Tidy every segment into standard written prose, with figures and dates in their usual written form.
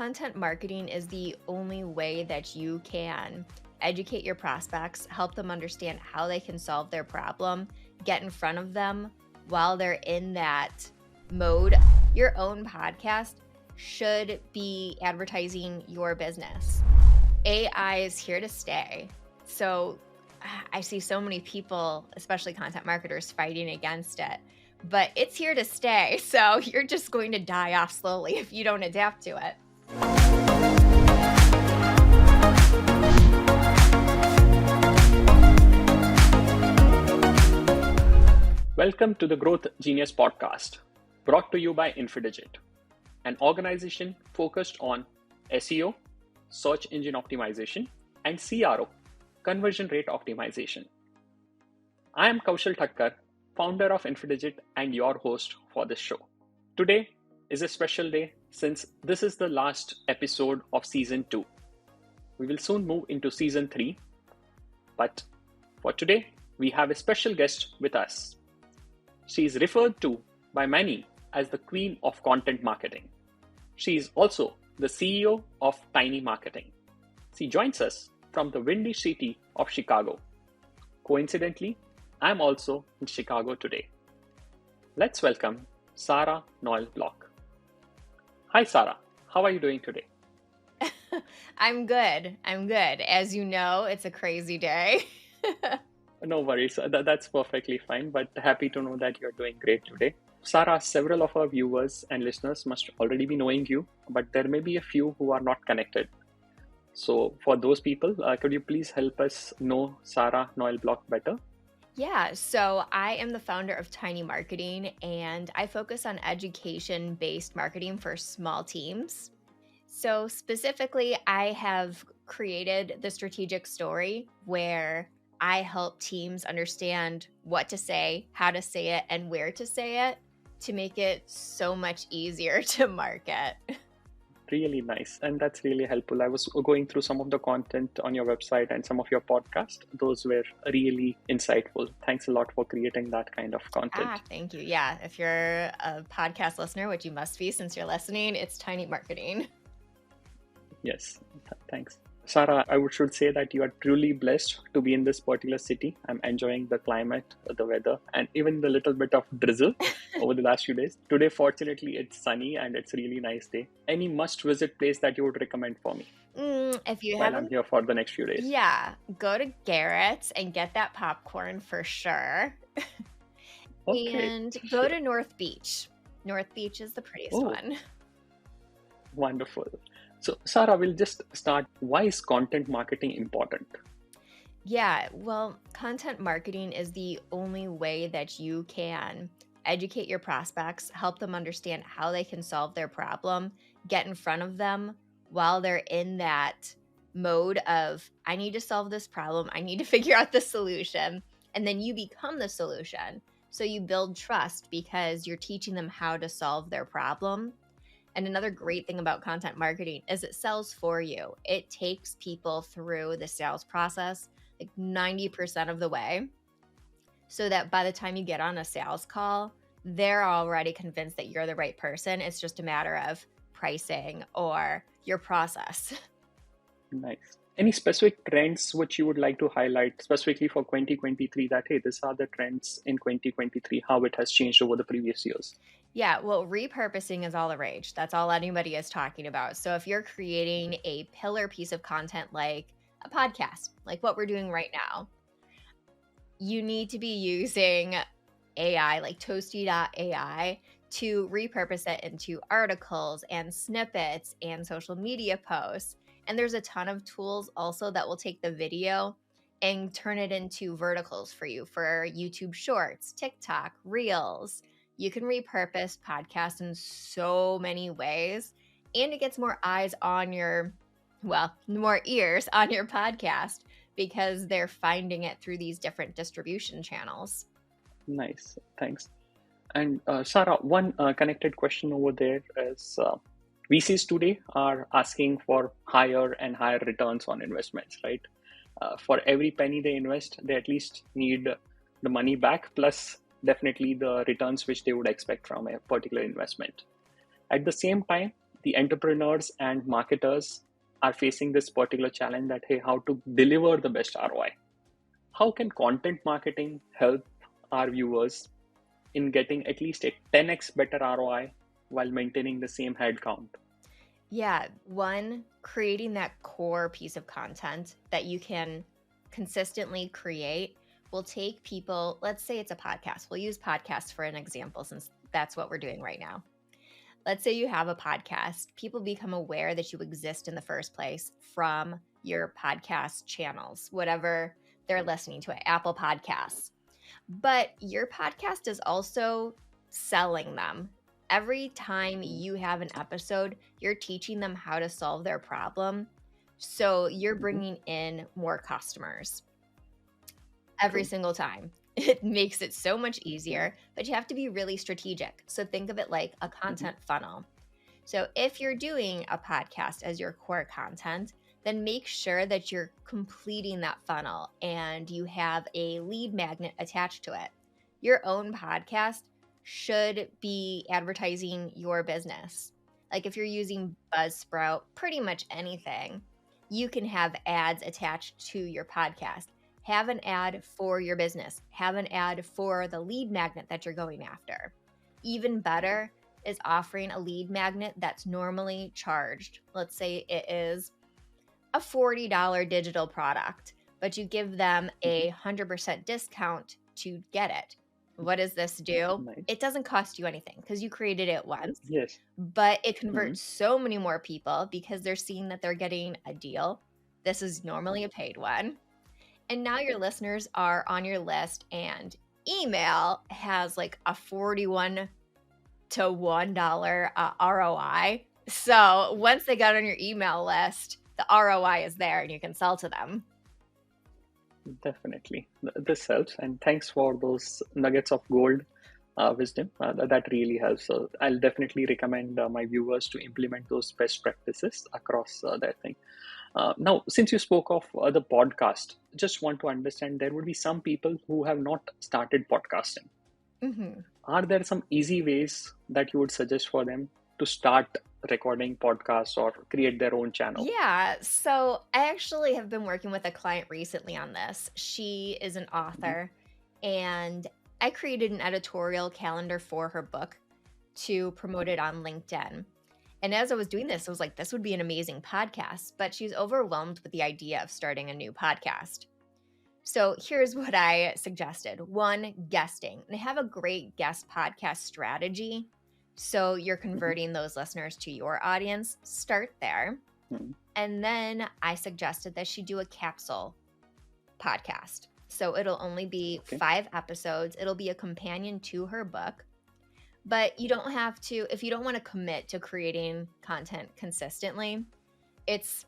Content marketing is the only way that you can educate your prospects, help them understand how they can solve their problem, get in front of them while they're in that mode. Your own podcast should be advertising your business. AI is here to stay. So I see so many people, especially content marketers, fighting against it, but it's here to stay. So you're just going to die off slowly if you don't adapt to it. Welcome to the Growth Genius podcast, brought to you by Infidigit, an organization focused on SEO, search engine optimization, and CRO, conversion rate optimization. I am Kaushal Thakkar, founder of Infidigit and your host for this show. Today is a special day since this is the last episode of season 2. We will soon move into season 3, but for today, we have a special guest with us. She is referred to by many as the queen of content marketing. She is also the CEO of Tiny Marketing. She joins us from the windy city of Chicago. Coincidentally, I'm also in Chicago today. Let's welcome Sarah Noel Block. Hi, Sarah. How are you doing today? I'm good. As you know, it's a crazy day. No worries. That's perfectly fine, but happy to know that you're doing great today. Sarah, several of our viewers and listeners must already be knowing you, but there may be a few who are not connected. So for those people, could you please help us know Sarah Noel Block better? Yeah, so I am the founder of Tiny Marketing, and I focus on education-based marketing for small teams. So specifically, I have created the strategic story where I help teams understand what to say, how to say it, and where to say it to make it so much easier to market. Really nice. And that's really helpful. I was going through some of the content on your website and some of your podcast. Those were really insightful. Thanks a lot for creating that kind of content. Thank you. Yeah. If you're a podcast listener, which you must be since you're listening, it's Tiny Marketing. Yes. Thanks. Sarah, I should say that you are truly blessed to be in this particular city. I'm enjoying the climate, the weather, and even the little bit of drizzle over the last few days. Today, fortunately, it's sunny and it's a really nice day. Any must-visit place that you would recommend for me? If you while I'm here for the next few days. Yeah, go to Garrett's and get that popcorn for sure. Okay, and go to North Beach. North Beach is the prettiest one. Wonderful. So, Sarah, we'll just start. Why is content marketing important? Yeah, well, content marketing is the only way that you can educate your prospects, help them understand how they can solve their problem, get in front of them while they're in that mode of, I need to solve this problem, I need to figure out the solution, and then you become the solution. So you build trust because you're teaching them how to solve their problem. And another great thing about content marketing is it sells for you. It takes people through the sales process like 90% of the way, so that by the time you get on a sales call, they're already convinced that you're the right person. It's just a matter of pricing or your process. Nice. Any specific trends which you would like to highlight specifically for 2023 that, hey, these are the trends in 2023, how it has changed over the previous years? Yeah, well, repurposing is all the rage. That's all anybody is talking about. So if you're creating a pillar piece of content like a podcast, like what we're doing right now, you need to be using AI, like Toasty.ai, to repurpose it into articles and snippets and social media posts. And there's a ton of tools also that will take the video and turn it into verticals for you for YouTube Shorts, TikTok, Reels. You can repurpose podcasts in so many ways, and it gets more eyes on more ears on your podcast because they're finding it through these different distribution channels. Nice. Thanks. And Sarah, one connected question over there is VCs today are asking for higher and higher returns on investments, right? For every penny they invest, they at least need the money back, plus definitely the returns which they would expect from a particular investment. At the same time, the entrepreneurs and marketers are facing this particular challenge that, hey, how to deliver the best ROI. How can content marketing help our viewers in getting at least a 10x better ROI while maintaining the same head count? Yeah, one, creating that core piece of content that you can consistently create will take people, let's say it's a podcast. We'll use podcasts for an example since that's what we're doing right now. Let's say you have a podcast. People become aware that you exist in the first place from your podcast channels, whatever they're listening to it, Apple Podcasts. But your podcast is also selling them. Every time you have an episode, you're teaching them how to solve their problem. So you're bringing in more customers every True. single time. It makes it so much easier, but you have to be really strategic. So think of it like a content funnel. So if you're doing a podcast as your core content, then make sure that you're completing that funnel and you have a lead magnet attached to it. Your own podcast should be advertising your business. Like if you're using Buzzsprout, pretty much anything, you can have ads attached to your podcast. Have an ad for your business. Have an ad for the lead magnet that you're going after. Even better is offering a lead magnet that's normally charged. Let's say it is a $40 digital product, but you give them a 100% discount to get it. What does this do? Nice. It doesn't cost you anything because you created it once, Yes. but it converts so many more people because they're seeing that they're getting a deal. This is normally a paid one. And now your listeners are on your list, and email has like a 41 to $1 ROI. So once they got on your email list, the ROI is there and you can sell to them. Definitely. This helps. And thanks for those nuggets of gold wisdom. That really helps. So I'll definitely recommend my viewers to implement those best practices across their thing. Now, since you spoke of the podcast, just want to understand there would be some people who have not started podcasting. Are there some easy ways that you would suggest for them to start recording podcasts or create their own channel? Yeah. So I actually have been working with a client recently on this. She is an author, and I created an editorial calendar for her book to promote it on LinkedIn. And as I was doing this, I was like, this would be an amazing podcast, but she's overwhelmed with the idea of starting a new podcast. So here's what I suggested. One, guesting. And I have a great guest podcast strategy. So you're converting those listeners to your audience. Start there. And then I suggested that she do a capsule podcast. So it'll only be 5 episodes. It'll be a companion to her book. But you don't have to, if you don't want to commit to creating content consistently, it's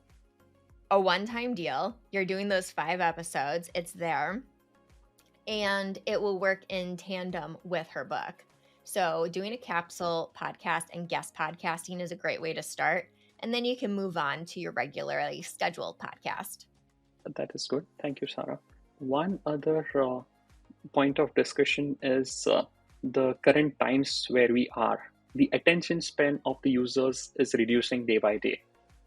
a one-time deal. You're doing those 5 episodes. It's there. And it will work in tandem with her book. So doing a capsule podcast and guest podcasting is a great way to start. And then you can move on to your regularly scheduled podcast. That is good. Thank you, Sarah. One other point of discussion is the current times where we are. The attention span of the users is reducing day by day.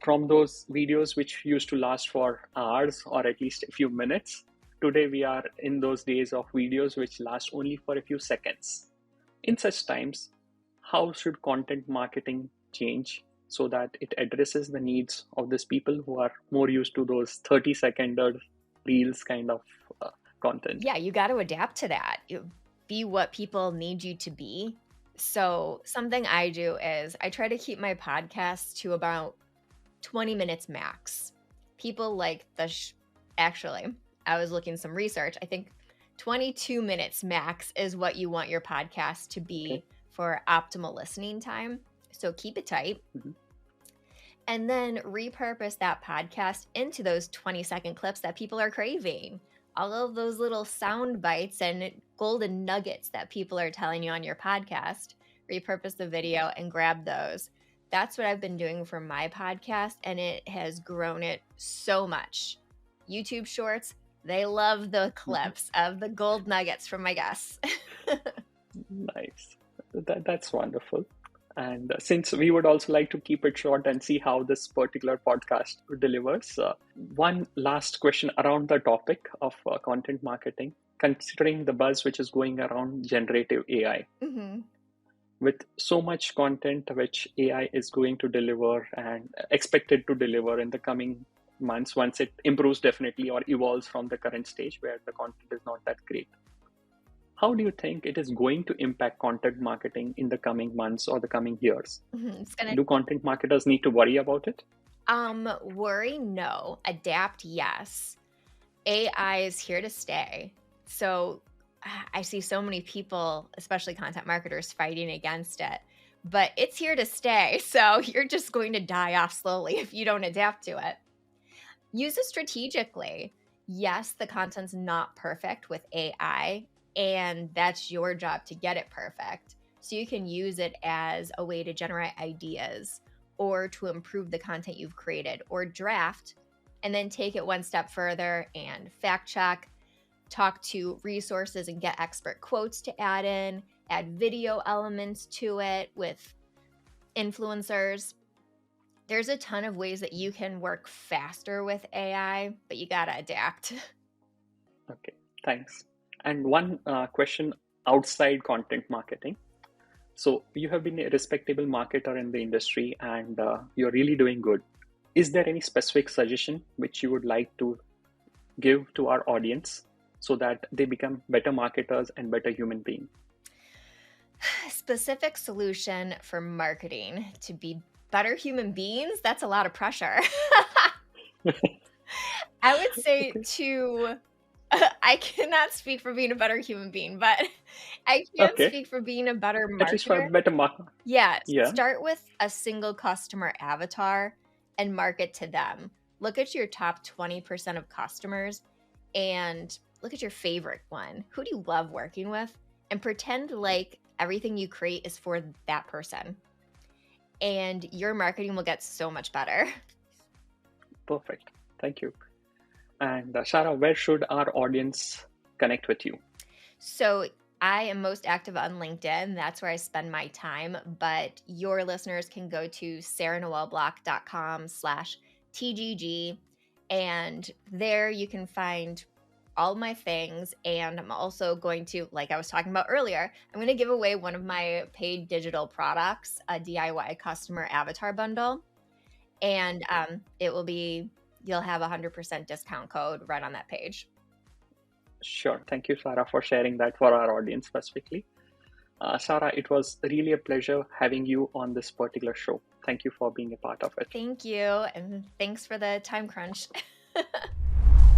From those videos which used to last for hours or at least a few minutes, today we are in those days of videos which last only for a few seconds. In such times, how should content marketing change so that it addresses the needs of these people who are more used to those 30-second reels kind of content? Yeah, you got to adapt to that. Be what people need you to be. So something I do is I try to keep my podcasts to about 20 minutes max. People like actually, I was looking some research. I think 22 minutes max is what you want your podcast to be for optimal listening time. So keep it tight. And then repurpose that podcast into those 20-second clips that people are craving. All of those little sound bites and golden nuggets that people are telling you on your podcast, repurpose the video and grab those. That's what I've been doing for my podcast, and it has grown it so much. YouTube Shorts, they love the clips of the gold nuggets from my guests. Nice. That's wonderful. And since we would also like to keep it short and see how this particular podcast delivers, one last question around the topic of content marketing, considering the buzz which is going around generative AI. Mm-hmm. With so much content which AI is going to deliver and expected to deliver in the coming months, once it improves definitely or evolves from the current stage where the content is not that great. How do you think it is going to impact content marketing in the coming months or the coming years? It's gonna Do content marketers need to worry about it? worry, no. Adapt, yes. AI is here to stay. So I see so many people, especially content marketers, fighting against it. But it's here to stay. So you're just going to die off slowly if you don't adapt to it. Use it strategically. Yes, the content's not perfect with AI, and that's your job to get it perfect. So you can use it as a way to generate ideas or to improve the content you've created or draft, and then take it one step further and fact check, talk to resources and get expert quotes to add in, add video elements to it with influencers. There's a ton of ways that you can work faster with AI, but you gotta adapt. Okay, thanks. And one question outside content marketing. So you have been a respectable marketer in the industry and you're really doing good. Is there any specific suggestion which you would like to give to our audience so that they become better marketers and better human beings? Specific solution for marketing to be better human beings? That's a lot of pressure. I would say Okay. I cannot speak for being a better human being, but I can Okay. speak for being a better At least for a marketer. better market. Yeah, Yeah. start with a single customer avatar and market to them. Look at your top 20% of customers and look at your favorite one. Who do you love working with? And pretend like everything you create is for that person. And your marketing will get so much better. Perfect. Thank you. And Sarah, where should our audience connect with you? So I am most active on LinkedIn. That's where I spend my time. But your listeners can go to sarahnoelblock.com/TGG. And there you can find all my things. And I'm also going to, like I was talking about earlier, I'm going to give away one of my paid digital products, a DIY customer avatar bundle. And it will be, you'll have a 100% discount code right on that page. Sure. Thank you, Sarah, for sharing that for our audience specifically. Sarah, it was really a pleasure having you on this particular show. Thank you for being a part of it. Thank you. And thanks for the time crunch.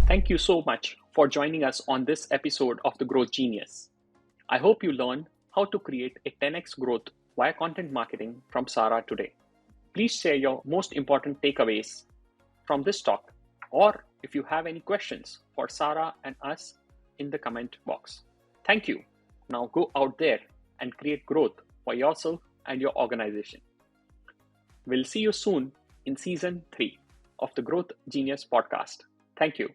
Thank you so much for joining us on this episode of The Growth Genius. I hope you learned how to create a 10x growth via content marketing from Sarah today. Please share your most important takeaways from this talk, or if you have any questions for Sarah and us in the comment box. Thank you. Now go out there and create growth for yourself and your organization. We'll see you soon in season 3 of the Growth Genius podcast. Thank you.